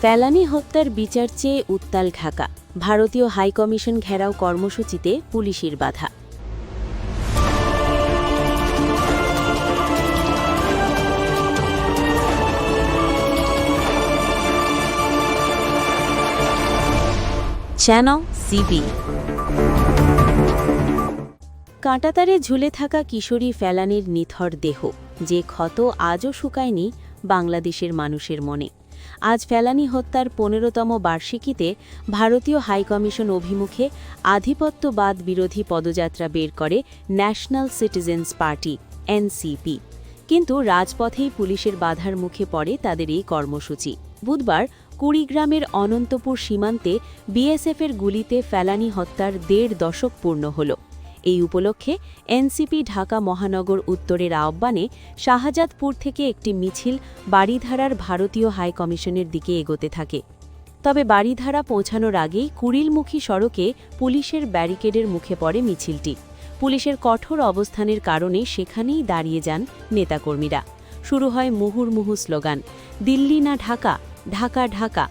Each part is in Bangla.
ফেলানী হত্যার বিচার চেয়ে উত্তাল ঢাকা। ভারতীয় হাইকমিশন ঘেরাও কর্মসূচিতে পুলিশের বাধা। Channel CB. কাঁটাতারে ঝুলে থাকা কিশোরী ফেলানীর নিথর দেহ, যে ক্ষত আজও শুকায়নি বাংলাদেশের মানুষের মনে। আজ ফেলানী হত্যার ১৫তম বার্ষিকীতে ভারতীয় হাইকমিশন অভিমুখে আধিপত্যবাদ বিরোধী পদযাত্রা বের করে ন্যাশনাল সিটিজেন্স পার্টি এনসিপি। কিন্তু রাজপথেই পুলিশের বাধার মুখে পড়ে তাদের এই কর্মসূচি। বুধবার কুড়িগ্রামের অনন্তপুর সীমান্তে বিএসএফের গুলিতে ফেলানী হত্যার ১.৫ দশক পূর্ণ হল। এই উপলক্ষে এনসিপি ঢাকা মহানগর উত্তরের আহ্বানে শাহজাদপুর থেকে একটি মিছিল বারিধারার ভারতীয় হাইকমিশনের দিকে এগোতে থাকে। তবে বারিধারা পৌঁছানোর আগেই কুড়িলমুখী সড়কে পুলিশের ব্যারিকেডের মুখে পড়ে মিছিলটি। পুলিশের কঠোর অবস্থানের কারণে সেখানেই দাঁড়িয়ে যান নেতাকর্মীরা। শুরু হয় মুহুর্মুহু স্লোগান, দিল্লি না ঢাকা, ঢাকা ঢাকা,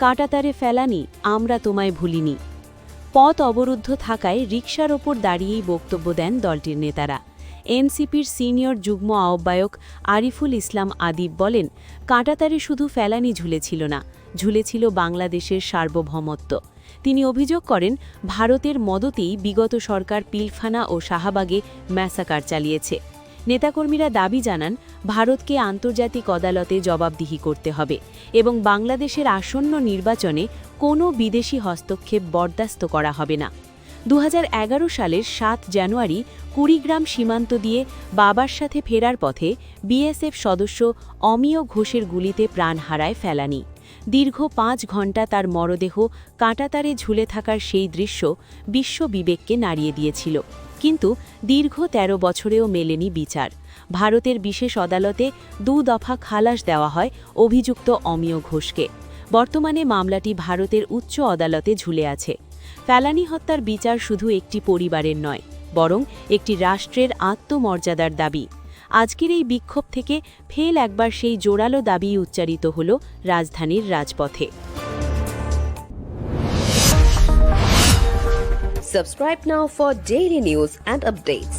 কাঁটাতারে ফেলানী, আমরা তোমায় ভুলিনি। পথ অবরুদ্ধ থাকায় রিকশার ওপর দাঁড়িয়েই বক্তব্য দেন দলটির নেতারা। এনসিপির সিনিয়র যুগ্ম আহ্বায়ক আরিফুল ইসলাম আদিব বলেন, কাঁটাতারে শুধু ফেলানী ঝুলেছিল না, ঝুলেছিল বাংলাদেশের সার্বভৌমত্ব। তিনি অভিযোগ করেন, ভারতের মদতেই বিগত সরকার পিলখানা ও শাহবাগে ম্যাসাকার চালিয়েছে। নেতাকর্মীরা দাবি জানান, ভারতকে আন্তর্জাতিক আদালতে জবাবদিহি করতে হবে এবং বাংলাদেশের আসন্ন নির্বাচনে কোনো বিদেশি হস্তক্ষেপ বরদাস্ত করা হবে না। ২০১১ সালের ৭ জানুয়ারি কুড়িগ্রাম সীমান্ত দিয়ে বাবার সাথে ফেরার পথে বিএসএফ সদস্য অমিয় ঘোষের গুলিতে প্রাণ হারায় ফেলানী। দীর্ঘ ৫ ঘণ্টা তার মরদেহ কাঁটাতারে ঝুলে থাকার সেই দৃশ্য বিশ্ব বিবেককে নাড়িয়ে দিয়েছিল। কিন্তু দীর্ঘ ১৩ বছরেও মেলেনি বিচার। ভারতের বিশেষ আদালতে ২ দফা খালাস দেওয়া হয় অভিযুক্ত অমিয় ঘোষকে। বর্তমানে মামলাটি ভারতের উচ্চ আদালতে ঝুলে আছে। ফেলানী হত্যার বিচার শুধু একটি পরিবারের নয়, বরং একটি রাষ্ট্রের আত্মমর্যাদার দাবি। আজকের এই বিক্ষোভ থেকে ফের একবার সেই জোরালো দাবি উচ্চারিত হল রাজধানীর রাজপথে। Subscribe now for daily news and updates.